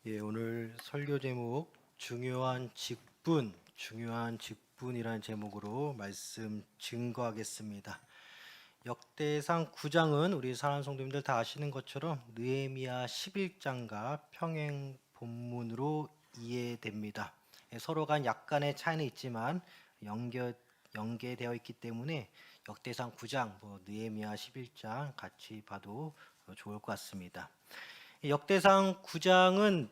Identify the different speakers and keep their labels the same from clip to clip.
Speaker 1: 오늘 설교 제목 중요한 직분이라는 제목으로 말씀 증거하겠습니다. 역대상 9장은 우리 사랑하는 성도님들 다 아시는 것처럼 느헤미야 11장과 평행 본문으로 이해됩니다. 서로 간 약간의 차이는 있지만 연계되어 있기 때문에 역대상 9장, 느헤미야 11장 같이 봐도 좋을 것 같습니다. 역대상 9장은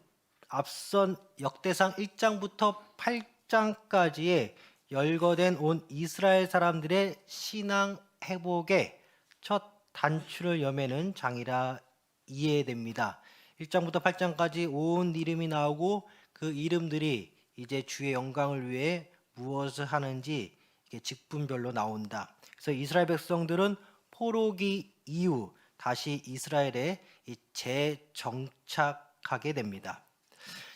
Speaker 1: 앞선 역대상 1장부터 8장까지의 열거된 온 이스라엘 사람들의 신앙 회복의 첫 단추를 여매는 장이라 이해됩니다. 1장부터 8장까지 온 이름이 나오고 그 이름들이 이제 주의 영광을 위해 무엇을 하는지 이게 직분별로 나온다. 그래서 이스라엘 백성들은 포로기 이후 다시 이스라엘에 재정착하게 됩니다.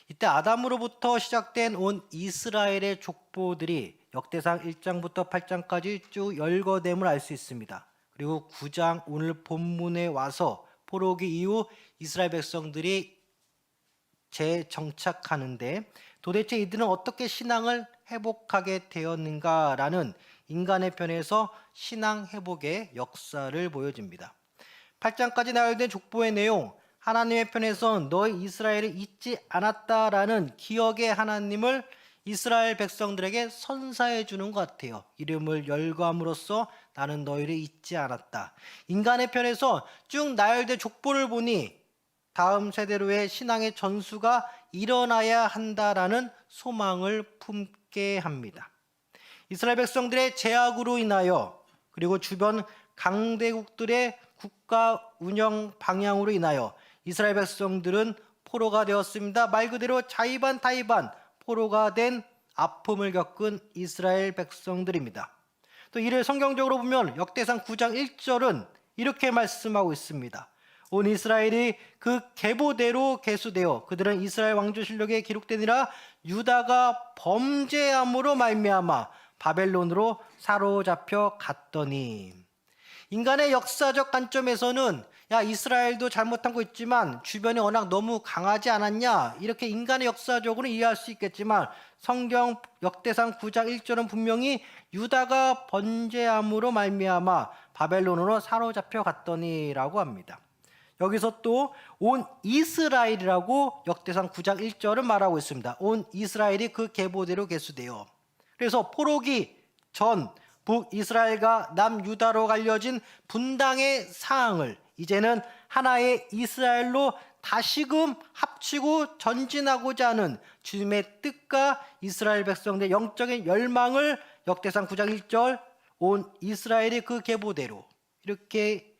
Speaker 1: 이때 아담으로부터 시작된 온 이스라엘의 족보들이 역대상 1장부터 8장까지 쭉 열거됨을 알 수 있습니다. 그리고 9장 오늘 본문에 와서 포로기 이후 이스라엘 백성들이 재정착하는데 도대체 이들은 어떻게 신앙을 회복하게 되었는가라는 인간의 편에서 신앙 회복의 역사를 보여줍니다. 8장까지 나열된 족보의 내용, 하나님의 편에서 너희 이스라엘을 잊지 않았다라는 기억의 하나님을 이스라엘 백성들에게 선사해 주는 것 같아요. 이름을 열거함으로써 나는 너희를 잊지 않았다. 인간의 편에서 쭉 나열된 족보를 보니 다음 세대로의 신앙의 전수가 일어나야 한다라는 소망을 품게 합니다. 이스라엘 백성들의 제약으로 인하여 그리고 주변 강대국들의 국가 운영 방향으로 인하여 이스라엘 백성들은 포로가 되었습니다. 말 그대로 자의반타의반 포로가 된 아픔을 겪은 이스라엘 백성들입니다. 또 이를 성경적으로 보면 역대상 9장 1절은 이렇게 말씀하고 있습니다. 온 이스라엘이 그 계보대로 계수되어 그들은 이스라엘 왕조실록에 기록되니라. 유다가 범죄함으로 말미암아 바벨론으로 사로잡혀 갔더니. 인간의 역사적 관점에서는 이스라엘도 잘못한 거 있지만 주변이 워낙 너무 강하지 않았냐, 이렇게 인간의 역사적으로 이해할 수 있겠지만 성경 역대상 9장 1절은 분명히 유다가 번제함으로 말미암아 바벨론으로 사로잡혀 갔더니라고 합니다. 여기서 또 온 이스라엘이라고 역대상 9장 1절은 말하고 있습니다. 온 이스라엘이 그 계보대로 계수되어. 그래서 포로기 전 북이스라엘과 남유다로 갈려진 분당의 상황을 이제는 하나의 이스라엘로 다시금 합치고 전진하고자 하는 주님의 뜻과 이스라엘 백성들의 영적인 열망을 역대상 9장 1절 온 이스라엘이 그 계보대로 이렇게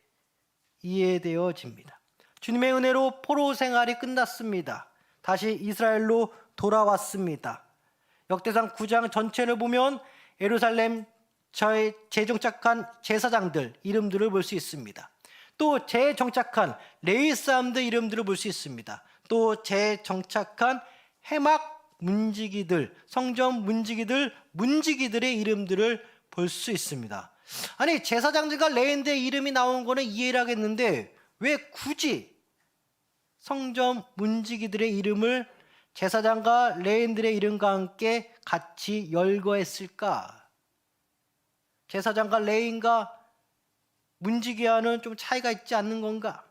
Speaker 1: 이해되어집니다. 주님의 은혜로 포로 생활이 끝났습니다. 다시 이스라엘로 돌아왔습니다. 역대상 9장 전체를 보면 예루살렘 재정착한 제사장들 이름들을 볼 수 있습니다. 또 재정착한 레위 사람들 이름들을 볼 수 있습니다. 또 재정착한 해막 문지기들, 성전 문지기들의 이름들을 볼 수 있습니다. 아니, 제사장들과 레위인들의 이름이 나온 거는 이해를 하겠는데 왜 굳이 성전 문지기들의 이름을 제사장과 레위인들의 이름과 함께 같이 열거했을까? 제사장과 레위인과 문지기와는 좀 차이가 있지 않는 건가?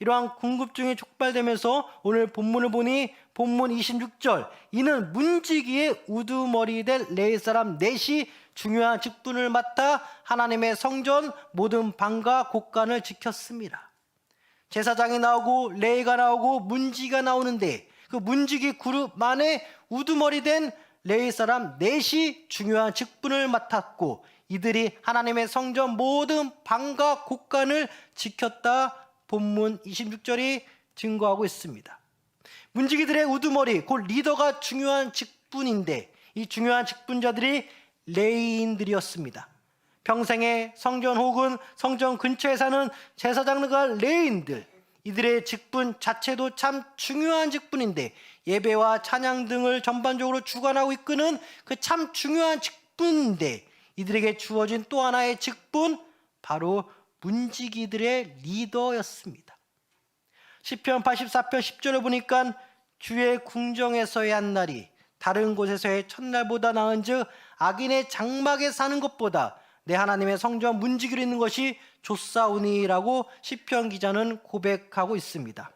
Speaker 1: 이러한 궁금증이 촉발되면서 오늘 본문을 보니 본문 26절, 이는 문지기의 우두머리 될 레위 사람 넷이 중요한 직분을 맡아 하나님의 성전 모든 방과 곳간을 지켰습니다. 제사장이 나오고 레위가 나오고 문지기가 나오는데 그 문지기 그룹 안에 우두머리 된 레위 사람 넷이 중요한 직분을 맡았고 이들이 하나님의 성전 모든 방과 곳간을 지켰다. 본문 26절이 증거하고 있습니다. 문지기들의 우두머리, 곧 리더가 중요한 직분인데 이 중요한 직분자들이 레위인들이었습니다. 평생에 성전 혹은 성전 근처에 사는 제사장과 레위인들, 이들의 직분 자체도 참 중요한 직분인데 예배와 찬양 등을 전반적으로 주관하고 이끄는 그 참 중요한 직분인데 이들에게 주어진 또 하나의 직분, 바로 문지기들의 리더였습니다. 시편 84편 10절을 보니까 주의 궁정에서의 한 날이 다른 곳에서의 첫날보다 나은즉 악인의 장막에 사는 것보다 내 하나님의 성전 문지기로 있는 것이 좋사오니라고 시편 기자는 고백하고 있습니다.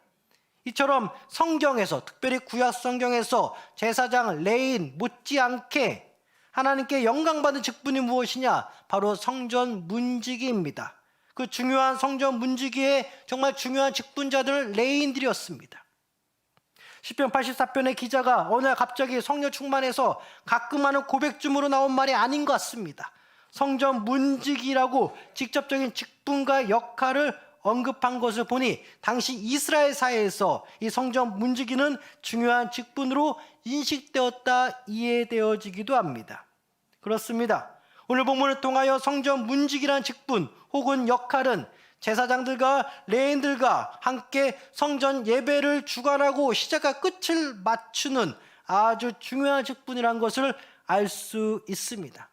Speaker 1: 이처럼 성경에서, 특별히 구약 성경에서 제사장 레인 못지않게 하나님께 영광받는 직분이 무엇이냐? 바로 성전 문지기입니다. 그 중요한 성전 문지기의 정말 중요한 직분자들은 레인들이었습니다. 시편 84편의 기자가 어느 날 갑자기 성령 충만해서 가끔 하는 고백쯤으로 나온 말이 아닌 것 같습니다. 성전 문지기라고 직접적인 직분과 역할을 언급한 것을 보니 당시 이스라엘 사회에서 이 성전 문지기는 중요한 직분으로 인식되었다 이해되어지기도 합니다. 그렇습니다. 오늘 본문을 통하여 성전 문지기라는 직분 혹은 역할은 제사장들과 레인들과 함께 성전 예배를 주관하고 시작과 끝을 맞추는 아주 중요한 직분이라는 것을 알 수 있습니다.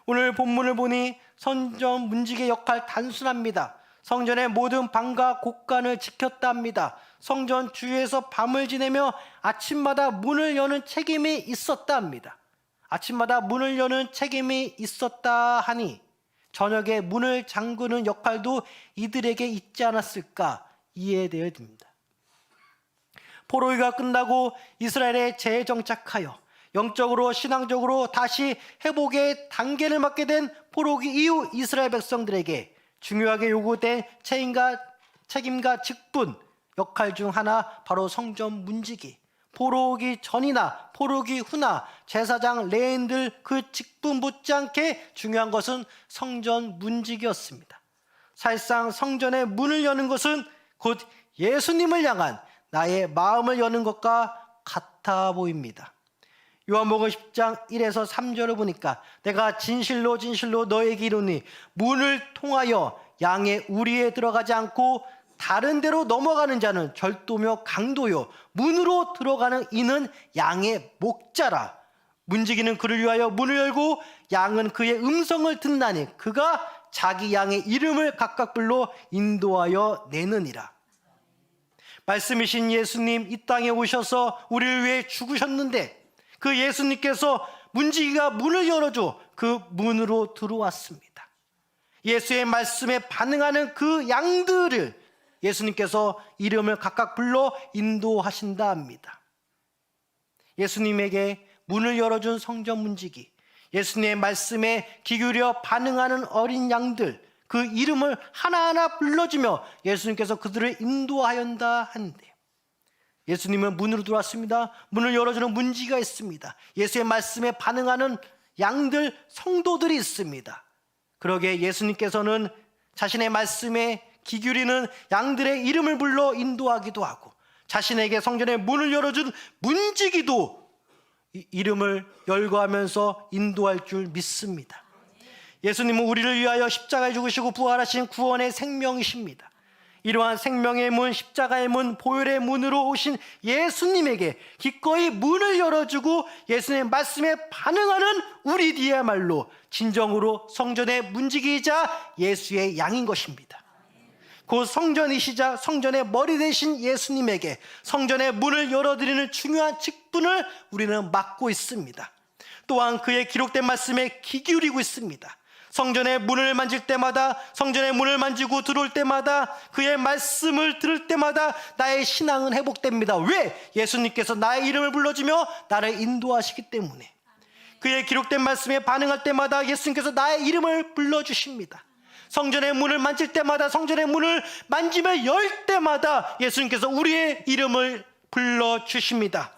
Speaker 1: 오늘 본문을 보니 성전 문지기의 역할 단순합니다. 성전의 모든 방과 곳간을 지켰다 합니다. 성전 주위에서 밤을 지내며 아침마다 문을 여는 책임이 있었다 합니다. 아침마다 문을 여는 책임이 있었다 하니 저녁에 문을 잠그는 역할도 이들에게 있지 않았을까 이해되어집니다. 포로기가 끝나고 이스라엘에 재정착하여 영적으로 신앙적으로 다시 회복의 단계를 맞게 된 포로기 이후 이스라엘 백성들에게 중요하게 요구된 책임과 직분, 역할 중 하나 바로 성전 문지기. 포로기 전이나 포로기 후나 제사장 레인들 그 직분 못지않게 중요한 것은 성전 문지기였습니다. 사실상 성전의 문을 여는 것은 곧 예수님을 향한 나의 마음을 여는 것과 같아 보입니다. 요한복음 10장 1에서 3절을 보니까 내가 진실로 진실로 너에게 이르노니 문을 통하여 양의 우리에 들어가지 않고 다른 데로 넘어가는 자는 절도며 강도요 문으로 들어가는 이는 양의 목자라. 문지기는 그를 위하여 문을 열고 양은 그의 음성을 듣나니 그가 자기 양의 이름을 각각 불러 인도하여 내느니라. 말씀이신 예수님 이 땅에 오셔서 우리를 위해 죽으셨는데 그 예수님께서 문지기가 문을 열어줘 그 문으로 들어왔습니다. 예수의 말씀에 반응하는 그 양들을 예수님께서 이름을 각각 불러 인도하신다 합니다. 예수님에게 문을 열어준 성전 문지기, 예수님의 말씀에 귀 기울여 반응하는 어린 양들, 그 이름을 하나하나 불러주며 예수님께서 그들을 인도하였다 하는데요. 예수님은 문으로 들어왔습니다. 문을 열어주는 문지기가 있습니다. 예수의 말씀에 반응하는 양들, 성도들이 있습니다. 그러기에 예수님께서는 자신의 말씀에 귀 기울이는 양들의 이름을 불러 인도하기도 하고 자신에게 성전의 문을 열어준 문지기도 이름을 열거하면서 인도할 줄 믿습니다. 예수님은 우리를 위하여 십자가에 죽으시고 부활하신 구원의 생명이십니다. 이러한 생명의 문, 십자가의 문, 보혈의 문으로 오신 예수님에게 기꺼이 문을 열어주고 예수님의 말씀에 반응하는 우리들이야말로 진정으로 성전의 문지기이자 예수의 양인 것입니다. 그 성전이시자 성전의 머리 되신 예수님에게 성전의 문을 열어드리는 중요한 직분을 우리는 맡고 있습니다. 또한 그의 기록된 말씀에 귀 기울이고 있습니다. 성전의 문을 만질 때마다, 성전의 문을 만지고 들어올 때마다, 그의 말씀을 들을 때마다 나의 신앙은 회복됩니다. 왜? 예수님께서 나의 이름을 불러주며 나를 인도하시기 때문에. 그의 기록된 말씀에 반응할 때마다 예수님께서 나의 이름을 불러주십니다. 성전의 문을 만질 때마다, 성전의 문을 만지며 열 때마다 예수님께서 우리의 이름을 불러주십니다.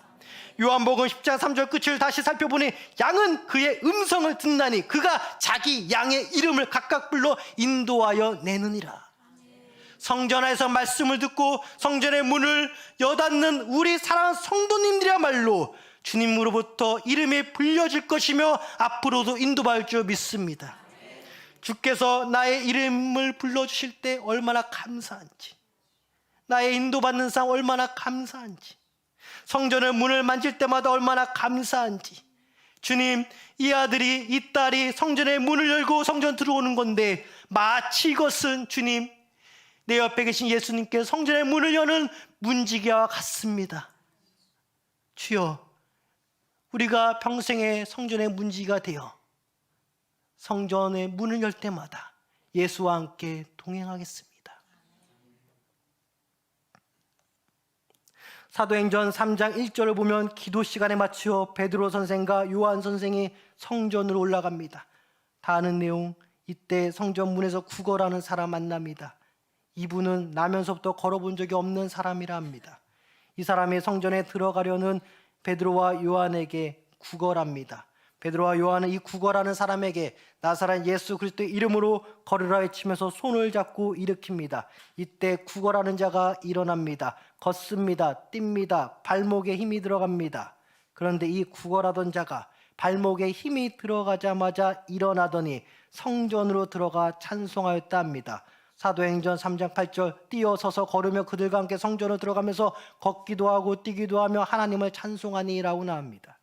Speaker 1: 요한복음 10장 3절 끝을 다시 살펴보니 양은 그의 음성을 듣나니 그가 자기 양의 이름을 각각 불러 인도하여 내느니라. 성전 안에서 말씀을 듣고 성전의 문을 여닫는 우리 사랑하는 성도님들이야말로 주님으로부터 이름이 불려질 것이며 앞으로도 인도받을 줄 믿습니다. 주께서 나의 이름을 불러주실 때 얼마나 감사한지, 나의 인도받는 삶 얼마나 감사한지, 성전의 문을 만질 때마다 얼마나 감사한지. 주님, 이 아들이, 이 딸이 성전의 문을 열고 성전 들어오는 건데 마치 이것은 주님, 내 옆에 계신 예수님께서 성전의 문을 여는 문지기와 같습니다. 주여, 우리가 평생의 성전의 문지기가 되어 성전의 문을 열 때마다 예수와 함께 동행하겠습니다. 사도행전 3장 1절을 보면 기도 시간에 맞추어 베드로 선생과 요한 선생이 성전으로 올라갑니다. 다 아는 내용, 이때 성전 문에서 구걸하는 사람 만납니다. 이분은 나면서부터 걸어본 적이 없는 사람이라 합니다. 이 사람이 성전에 들어가려는 베드로와 요한에게 구걸합니다. 베드로와 요한은 이 구걸하는 사람에게 나사렛 예수 그리스도의 이름으로 걸으라 외치면서 손을 잡고 일으킵니다. 이때 구걸하는 자가 일어납니다. 걷습니다. 뜁니다. 발목에 힘이 들어갑니다. 그런데 이 구걸하던 자가 발목에 힘이 들어가자마자 일어나더니 성전으로 들어가 찬송하였다 합니다. 사도행전 3장 8절, 뛰어서서 걸으며 그들과 함께 성전으로 들어가면서 걷기도 하고 뛰기도 하며 하나님을 찬송하니라고 나옵니다.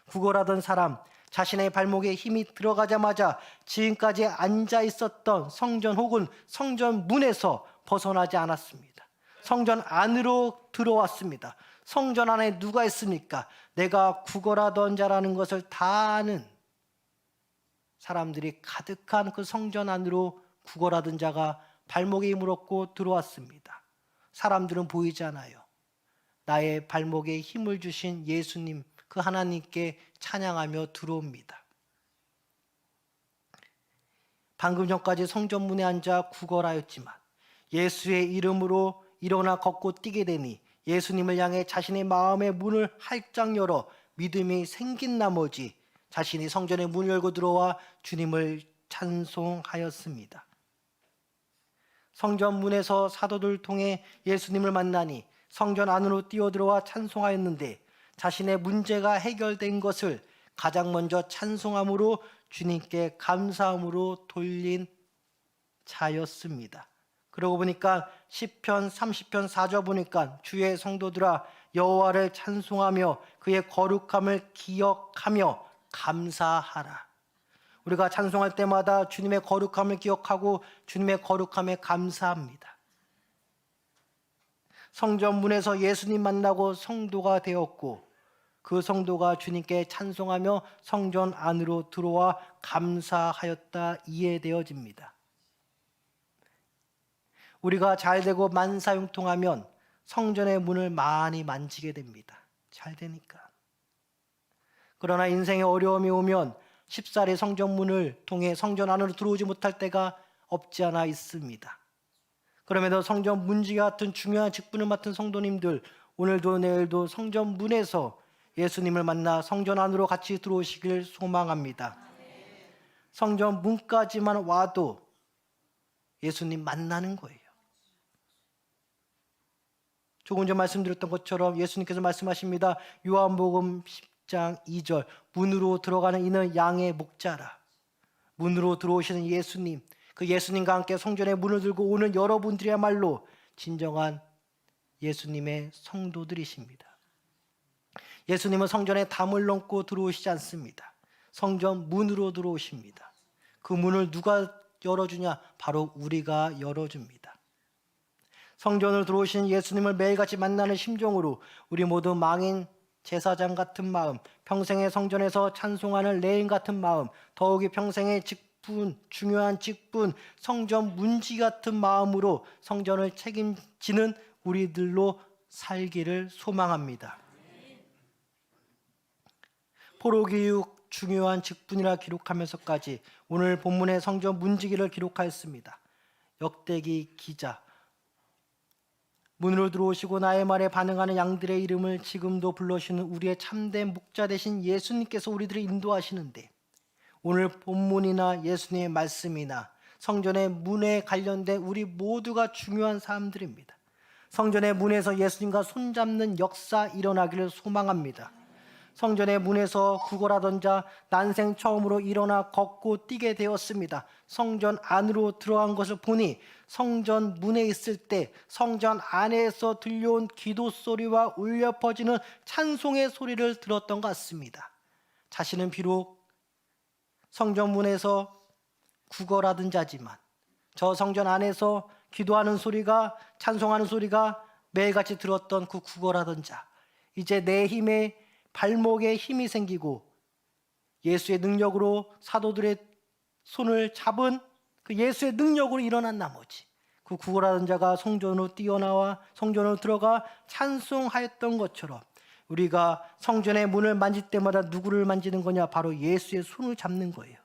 Speaker 1: 구걸하던 사람, 자신의 발목에 힘이 들어가자마자 지금까지 앉아 있었던 성전 혹은 성전 문에서 벗어나지 않았습니다. 성전 안으로 들어왔습니다. 성전 안에 누가 있습니까? 내가 구걸하던 자라는 것을 다 아는 사람들이 가득한 그 성전 안으로 구걸하던 자가 발목에 힘을 얻고 들어왔습니다. 사람들은 보이지 않아요. 나의 발목에 힘을 주신 예수님, 그 하나님께 찬양하며 들어옵니다. 방금 전까지 성전 문에 앉아 구걸하였지만 예수의 이름으로 일어나 걷고 뛰게 되니 예수님을 향해 자신의 마음의 문을 활짝 열어 믿음이 생긴 나머지 자신이 성전의 문을 열고 들어와 주님을 찬송하였습니다. 성전 문에서 사도들 통해 예수님을 만나니 성전 안으로 뛰어들어와 찬송하였는데 자신의 문제가 해결된 것을 가장 먼저 찬송함으로 주님께 감사함으로 돌린 자였습니다. 그러고 보니까 시편 30편 4절 보니까 주의 성도들아 여호와를 찬송하며 그의 거룩함을 기억하며 감사하라. 우리가 찬송할 때마다 주님의 거룩함을 기억하고 주님의 거룩함에 감사합니다. 성전 문에서 예수님 만나고 성도가 되었고 그 성도가 주님께 찬송하며 성전 안으로 들어와 감사하였다 이해되어집니다. 우리가 잘되고 만사형통하면 성전의 문을 많이 만지게 됩니다. 잘 되니까. 그러나 인생에 어려움이 오면 쉽사리 성전 문을 통해 성전 안으로 들어오지 못할 때가 없지 않아 있습니다. 그럼에도 성전 문지기 같은 중요한 직분을 맡은 성도님들, 오늘도 내일도 성전 문에서 예수님을 만나 성전 안으로 같이 들어오시길 소망합니다. 성전 문까지만 와도 예수님 만나는 거예요. 조금 전 말씀드렸던 것처럼 예수님께서 말씀하십니다. 요한복음 10장 2절, 문으로 들어가는 이는 양의 목자라. 문으로 들어오시는 예수님, 그 예수님과 함께 성전의 문을 들고 오는 여러분들이야말로 진정한 예수님의 성도들이십니다. 예수님은 성전에 담을 넘고 들어오시지 않습니다. 성전 문으로 들어오십니다. 그 문을 누가 열어주냐? 바로 우리가 열어줍니다. 성전으로 들어오신 예수님을 매일같이 만나는 심정으로 우리 모두 망인 제사장 같은 마음, 평생의 성전에서 찬송하는 레인 같은 마음, 더욱이 평생의 직분, 중요한 직분, 성전 문지 같은 마음으로 성전을 책임지는 우리들로 살기를 소망합니다. 포로교육 중요한 직분이라 기록하면서까지 오늘 본문의 성전 문지기를 기록하였습니다. 역대기 기자, 문으로 들어오시고 나의 말에 반응하는 양들의 이름을 지금도 불러주시는 우리의 참된 목자 되신 예수님께서 우리들을 인도하시는데 오늘 본문이나 예수님의 말씀이나 성전의 문에 관련된 우리 모두가 중요한 사람들입니다. 성전의 문에서 예수님과 손잡는 역사 일어나기를 소망합니다. 성전의 문에서 구걸하던 자 난생 처음으로 일어나 걷고 뛰게 되었습니다. 성전 안으로 들어간 것을 보니 성전 문에 있을 때 성전 안에서 들려온 기도 소리와 울려 퍼지는 찬송의 소리를 들었던 것 같습니다. 자신은 비록 성전 문에서 구걸하던 자지만 저 성전 안에서 기도하는 소리가, 찬송하는 소리가 매일같이 들었던 그 구걸하던 자, 이제 내 힘에 발목에 힘이 생기고 예수의 능력으로 사도들의 손을 잡은 그 예수의 능력으로 일어난 나머지 그 구걸하던 자가 성전으로 뛰어나와 성전으로 들어가 찬송하였던 것처럼 우리가 성전의 문을 만질 때마다 누구를 만지는 거냐? 바로 예수의 손을 잡는 거예요.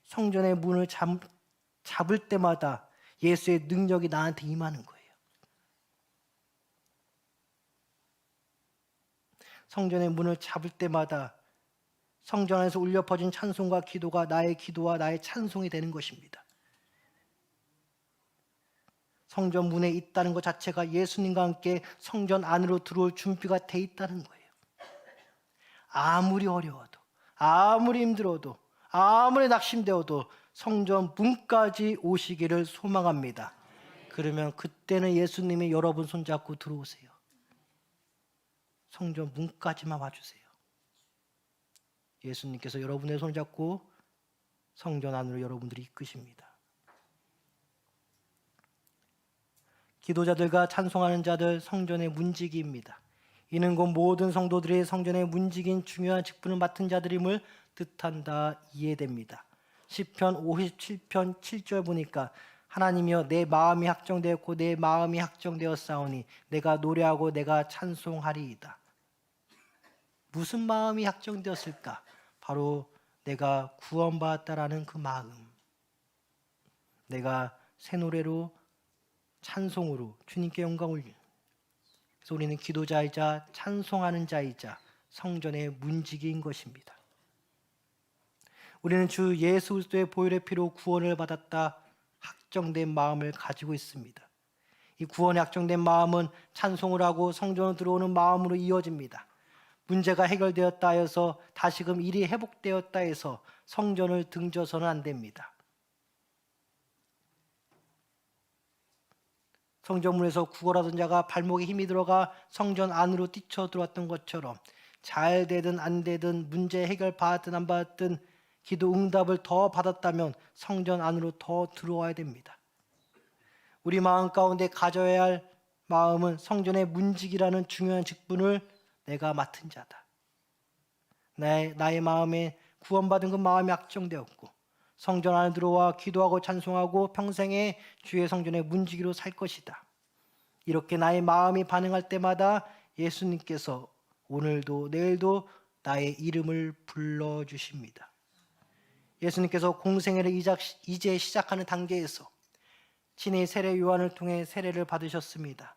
Speaker 1: 성전의 문을 잡을 때마다 예수의 능력이 나한테 임하는 거예요. 성전의 문을 잡을 때마다 성전 안에서 울려 퍼진 찬송과 기도가 나의 기도와 나의 찬송이 되는 것입니다. 성전 문에 있다는 것 자체가 예수님과 함께 성전 안으로 들어올 준비가 돼 있다는 거예요. 아무리 어려워도, 아무리 힘들어도, 아무리 낙심되어도 성전 문까지 오시기를 소망합니다. 그러면 그때는 예수님이 여러분 손잡고 들어오세요. 성전 문까지만 와주세요. 예수님께서 여러분의 손을 잡고 성전 안으로 여러분들이 이끄십니다. 기도자들과 찬송하는 자들 성전의 문지기입니다. 이는 곧 모든 성도들이 성전의 문지기인 중요한 직분을 맡은 자들임을 뜻한다 이해됩니다. 시편 57편 7절 보니까 하나님이여 내 마음이 확정되었고 내 마음이 확정되었사오니 내가 노래하고 내가 찬송하리이다. 무슨 마음이 확정되었을까? 바로 내가 구원받았다라는 그 마음. 내가 새 노래로 찬송으로 주님께 영광을 그래서 우리는 기도자이자 찬송하는 자이자 성전의 문지기인 것입니다. 우리는 주 예수 그리스도의 보혈의 피로 구원을 받았다 확정된 마음을 가지고 있습니다. 이 구원에 확정된 마음은 찬송을 하고 성전으로 들어오는 마음으로 이어집니다. 문제가 해결되었다 해서 다시금 일이 회복되었다 해서 성전을 등져서는 안 됩니다. 성전문에서 구걸하던 자가 발목에 힘이 들어가 성전 안으로 뛰쳐 들어왔던 것처럼 잘 되든 안 되든 문제 해결 받았든 안 받았든 기도 응답을 더 받았다면 성전 안으로 더 들어와야 됩니다. 우리 마음 가운데 가져야 할 마음은 성전의 문지기라는 중요한 직분을 내가 맡은 자다. 나의 마음에 구원받은 그 마음이 확정되었고 성전 안에 들어와 기도하고 찬송하고 평생에 주의 성전의 문지기로 살 것이다. 이렇게 나의 마음이 반응할 때마다 예수님께서 오늘도 내일도 나의 이름을 불러주십니다. 예수님께서 공생애를 이제 시작하는 단계에서 친히 세례 요한을 통해 세례를 받으셨습니다.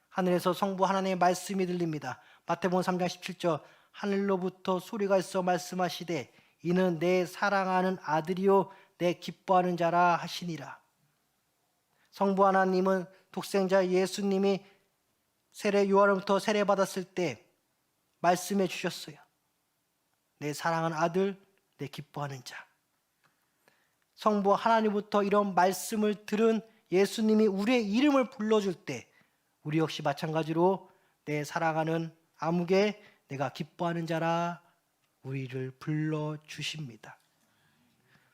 Speaker 1: 하늘에서 성부 하나님의 말씀이 들립니다. 마태복음 3장 17절 하늘로부터 소리가 있어 말씀하시되 이는 내 사랑하는 아들이요 내 기뻐하는 자라 하시니라. 성부 하나님은 독생자 예수님이 세례 요한으로부터 세례 받았을 때 말씀해 주셨어요. 내 사랑하는 아들, 내 기뻐하는 자. 성부 하나님부터 이런 말씀을 들은 예수님이 우리의 이름을 불러줄 때 우리 역시 마찬가지로 내 사랑하는 아무개 내가 기뻐하는 자라 우리를 불러주십니다.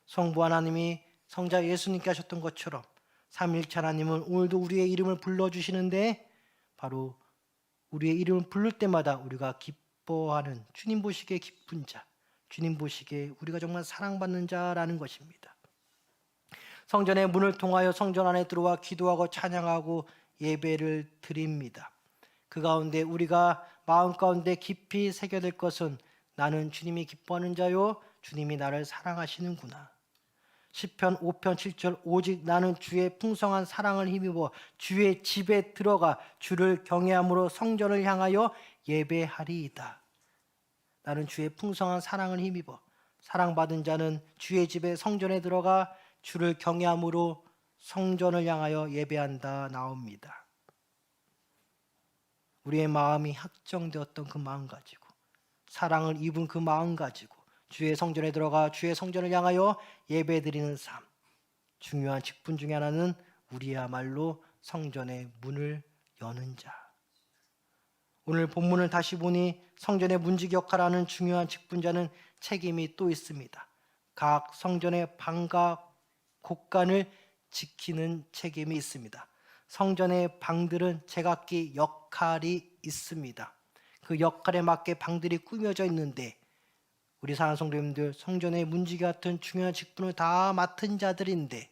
Speaker 1: 성부 하나님이 성자 예수님께 하셨던 것처럼 삼위일체 하나님은 오늘도 우리의 이름을 불러주시는데 바로 우리의 이름을 부를 때마다 우리가 기뻐하는 주님 보시기에 기쁜 자, 주님 보시기에 우리가 정말 사랑받는 자라는 것입니다. 성전의 문을 통하여 성전 안에 들어와 기도하고 찬양하고 예배를 드립니다. 그 가운데 우리가 마음 가운데 깊이 새겨될 것은 나는 주님이 기뻐하는 자요 주님이 나를 사랑하시는구나. 시편 5편 7절 오직 나는 주의 풍성한 사랑을 힘입어 주의 집에 들어가 주를 경외함으로 성전을 향하여 예배하리이다. 나는 주의 풍성한 사랑을 힘입어 사랑받은 자는 주의 집에 성전에 들어가 주를 경외함으로 성전을 향하여 예배한다 나옵니다. 우리의 마음이 확정되었던 그 마음 가지고 사랑을 입은 그 마음 가지고 주의 성전에 들어가 주의 성전을 향하여 예배드리는 삶. 중요한 직분 중에 하나는 우리야말로 성전의 문을 여는 자. 오늘 본문을 다시 보니 성전의 문지기 역할을 하는 중요한 직분자는 책임이 또 있습니다. 각 성전의 방과 곳간을 지키는 책임이 있습니다. 성전의 방들은 제각기 역할이 있습니다. 그 역할에 맞게 방들이 꾸며져 있는데 우리 사랑하는 성도님들, 성전의 문지기 같은 중요한 직분을 다 맡은 자들인데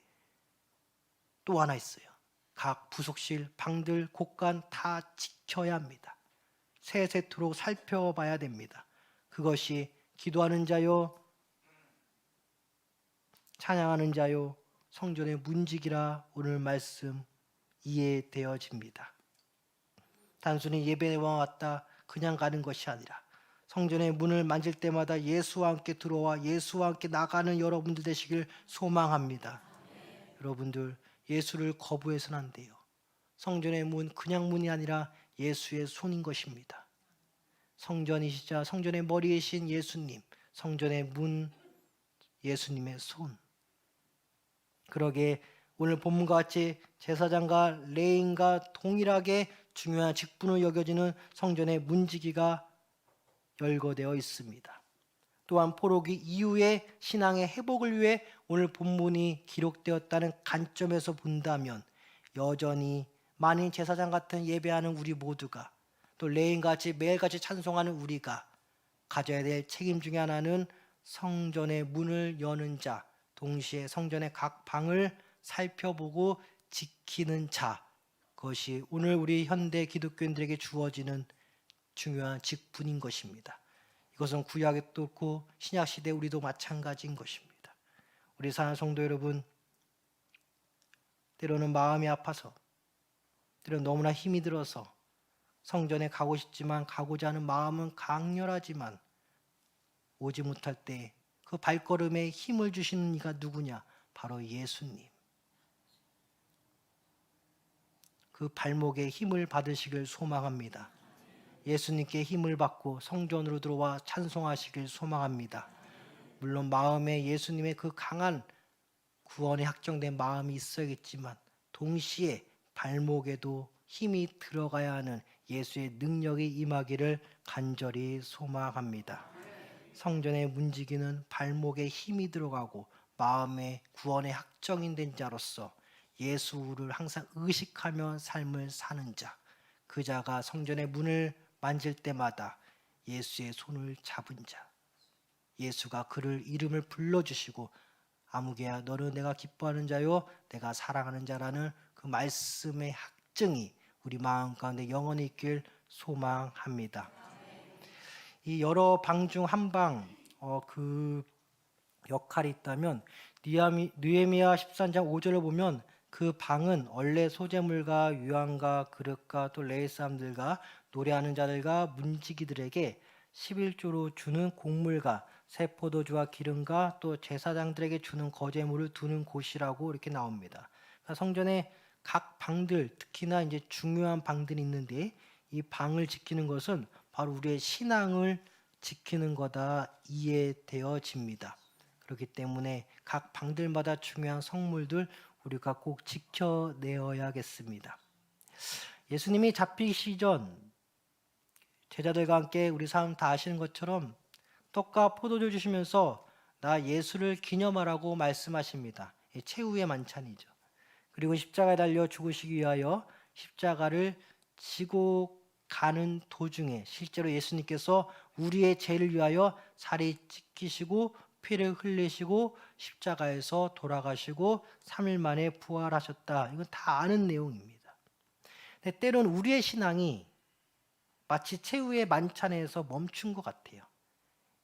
Speaker 1: 또 하나 있어요. 각 부속실, 방들, 곳간 다 지켜야 합니다. 세세토록 살펴봐야 됩니다. 그것이 기도하는 자요, 찬양하는 자요, 성전의 문지기라 오늘 말씀 이해되어집니다. 단순히 예배에 왔다 그냥 가는 것이 아니라 성전의 문을 만질 때마다 예수와 함께 들어와 예수와 함께 나가는 여러분들 되시길 소망합니다. 여러분들 예수를 거부해서는 안 돼요. 성전의 문 그냥 문이 아니라 예수의 손인 것입니다. 성전이시자 성전의 머리이신 예수님, 성전의 문 예수님의 손. 그러게 오늘 본문과 같이 제사장과 레위인과 동일하게 중요한 직분을 여겨지는 성전의 문지기가 열거되어 있습니다. 또한 포로기 이후의 신앙의 회복을 위해 오늘 본문이 기록되었다는 관점에서 본다면 여전히 만인 제사장 같은 예배하는 우리 모두가 또 레인같이 매일같이 찬송하는 우리가 가져야 될 책임 중에 하나는 성전의 문을 여는 자, 동시에 성전의 각 방을 살펴보고 지키는 자, 그것이 오늘 우리 현대 기독교인들에게 주어지는 중요한 직분인 것입니다. 이것은 구약에도 그렇고 신약 시대 우리도 마찬가지인 것입니다. 우리 사랑하는 성도 여러분, 때로는 마음이 아파서, 때로는 너무나 힘이 들어서 성전에 가고 싶지만 가고자 하는 마음은 강렬하지만 오지 못할 때 그 발걸음에 힘을 주시는 이가 누구냐? 바로 예수님. 그 발목에 힘을 받으시길 소망합니다. 예수님께 힘을 받고 성전으로 들어와 찬송하시길 소망합니다. 물론 마음에 예수님의 그 강한 구원에 확정된 마음이 있어야겠지만 동시에 발목에도 힘이 들어가야 하는 예수의 능력이 임하기를 간절히 소망합니다. 성전의 문지기는 발목에 힘이 들어가고 마음에 구원의 확정된 자로서 예수를 항상 의식하며 삶을 사는 자, 그 자가 성전의 문을 만질 때마다 예수의 손을 잡은 자, 예수가 그를 이름을 불러주시고 아무개야 너는 내가 기뻐하는 자요 내가 사랑하는 자라는 그 말씀의 확증이 우리 마음 가운데 영원히 있길 소망합니다. 이 여러 방 중 한 방 그 역할이 있다면 느헤미야 13장 5절을 보면 그 방은 원래 소재물과 유황과 그릇과 또 레위 사람들과 노래하는 자들과 문지기들에게 11조로 주는 곡물과 새 포도주와 기름과 또 제사장들에게 주는 거제물을 두는 곳이라고 이렇게 나옵니다. 그러니까 성전의 각 방들, 특히나 이제 중요한 방들이 있는데 이 방을 지키는 것은 바로 우리의 신앙을 지키는 거다 이해되어집니다. 그렇기 때문에 각 방들마다 중요한 성물들 우리가 꼭 지켜내어야겠습니다. 예수님이 잡히시 전 제자들과 함께 우리 사람 다 아시는 것처럼 떡과 포도주 주시면서 나 예수를 기념하라고 말씀하십니다. 최후의 만찬이죠. 그리고 십자가에 달려 죽으시기 위하여 십자가를 지고 가는 도중에 실제로 예수님께서 우리의 죄를 위하여 살이 찢기시고 피를 흘리시고 십자가에서 돌아가시고 3일 만에 부활하셨다. 이건 다 아는 내용입니다. 근데 때로는 우리의 신앙이 마치 최후의 만찬에서 멈춘 것 같아요.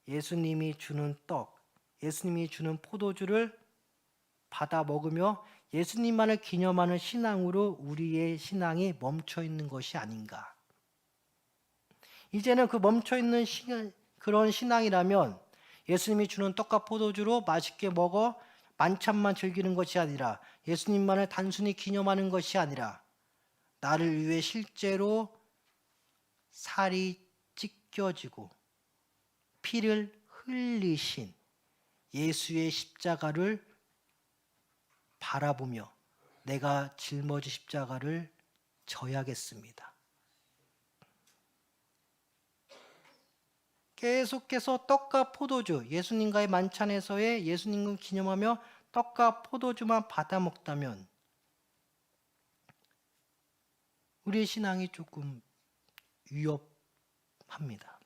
Speaker 1: 예수님이 주는 떡, 예수님이 주는 포도주를 받아 먹으며 예수님만을 기념하는 신앙으로 우리의 신앙이 멈춰 있는 것이 아닌가. 이제는 그 멈춰있는 그런 신앙이라면 예수님이 주는 떡과 포도주로 맛있게 먹어 만찬만 즐기는 것이 아니라 예수님만을 단순히 기념하는 것이 아니라 나를 위해 실제로 살이 찢겨지고 피를 흘리신 예수의 십자가를 바라보며 내가 짊어진 십자가를 져야겠습니다. 계속해서 떡과 포도주, 예수님과의 만찬에서의 예수님을 기념하며 떡과 포도주만 받아 먹다면 우리의 신앙이 조금 위협합니다.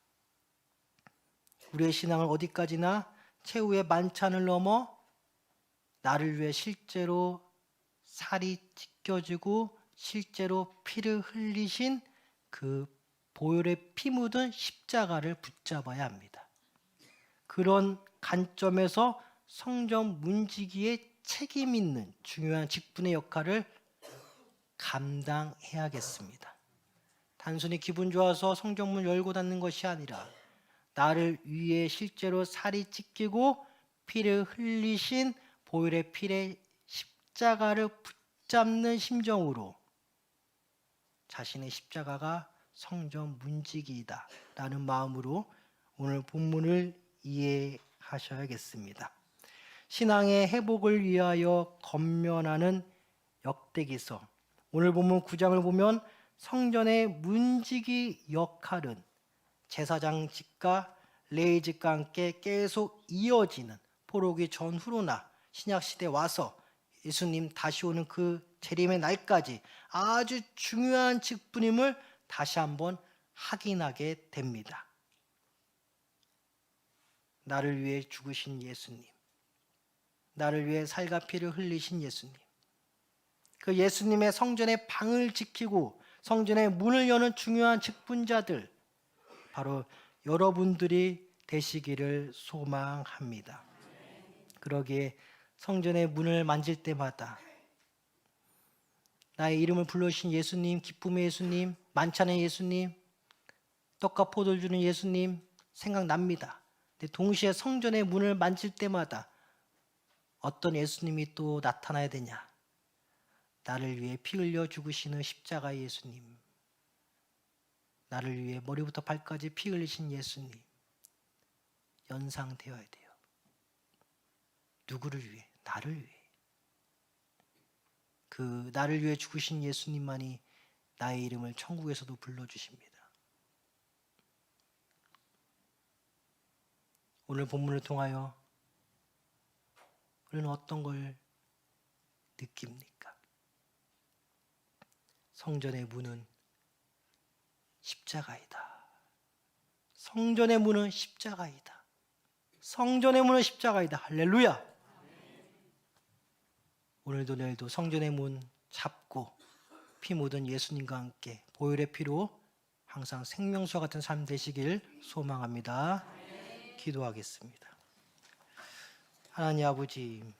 Speaker 1: 우리의 신앙을 어디까지나 최후의 만찬을 넘어 나를 위해 실제로 살이 찢겨지고 실제로 피를 흘리신 그 보혈의 피 묻은 십자가를 붙잡아야 합니다. 그런 관점에서 성전 문지기의 책임 있는 중요한 직분의 역할을 감당해야겠습니다. 단순히 기분 좋아서 성전문 열고 닫는 것이 아니라 나를 위해 실제로 살이 찢기고 피를 흘리신 보혈의 피의 십자가를 붙잡는 심정으로 자신의 십자가가 성전 문지기이다 라는 마음으로 오늘 본문을 이해하셔야겠습니다. 신앙의 회복을 위하여 권면하는 역대기서, 오늘 본문 9장을 보면 성전의 문지기 역할은 제사장직과 레위직과 함께 계속 이어지는, 포로기 전후로나 신약시대 와서 예수님 다시 오는 그 재림의 날까지 아주 중요한 직분임을 다시 한번 확인하게 됩니다. 나를 위해 죽으신 예수님, 나를 위해 살과 피를 흘리신 예수님, 그 예수님의 성전의 방을 지키고 성전의 문을 여는 중요한 직분자들, 바로 여러분들이 되시기를 소망합니다. 그러기에 성전의 문을 만질 때마다 나의 이름을 불러주신 예수님, 기쁨의 예수님, 만찬의 예수님, 떡과 포도를 주는 예수님 생각납니다. 근데 동시에 성전의 문을 만질 때마다 어떤 예수님이 또 나타나야 되냐? 나를 위해 피 흘려 죽으시는 십자가 예수님, 나를 위해 머리부터 발까지 피 흘리신 예수님 연상되어야 돼요. 누구를 위해? 나를 위해. 그 나를 위해 죽으신 예수님만이 나의 이름을 천국에서도 불러주십니다. 오늘 본문을 통하여 우리는 어떤 걸 느낍니까? 성전의 문은 십자가이다. 성전의 문은 십자가이다. 성전의 문은 십자가이다. 할렐루야. 오늘도 내일도 성전의 문 잡고 피 묻은 예수님과 함께 보혈의 피로 항상 생명수와 같은 삶 되시길 소망합니다. 기도하겠습니다. 하나님 아버지,